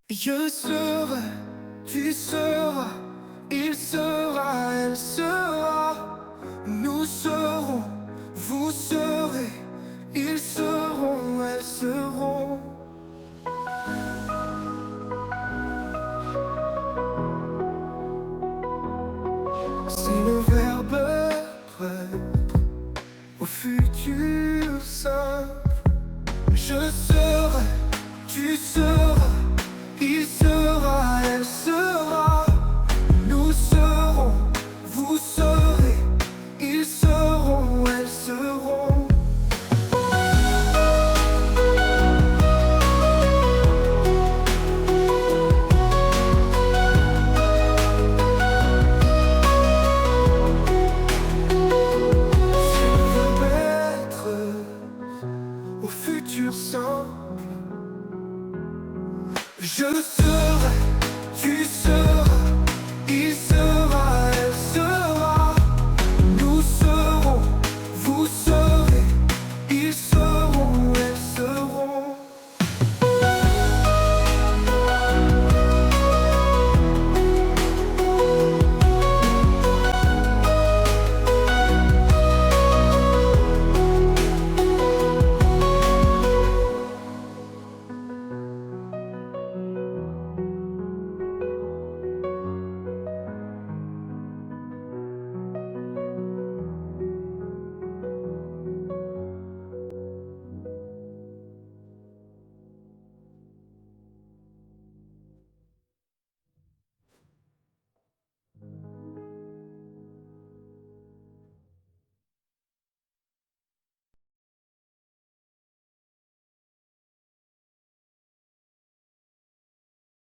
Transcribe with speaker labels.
Speaker 1: Je serai, tu seras, il sera, elle sera. Nous serons, vous serez, ils seront, elles seront. C'est le verbe être au futur simple. Je serai, tu seras, il sera, elle sera. Nous serons, vous serez, ils seront, elles seront. C'est le verbe être au futur simple. Je serai, tu seras.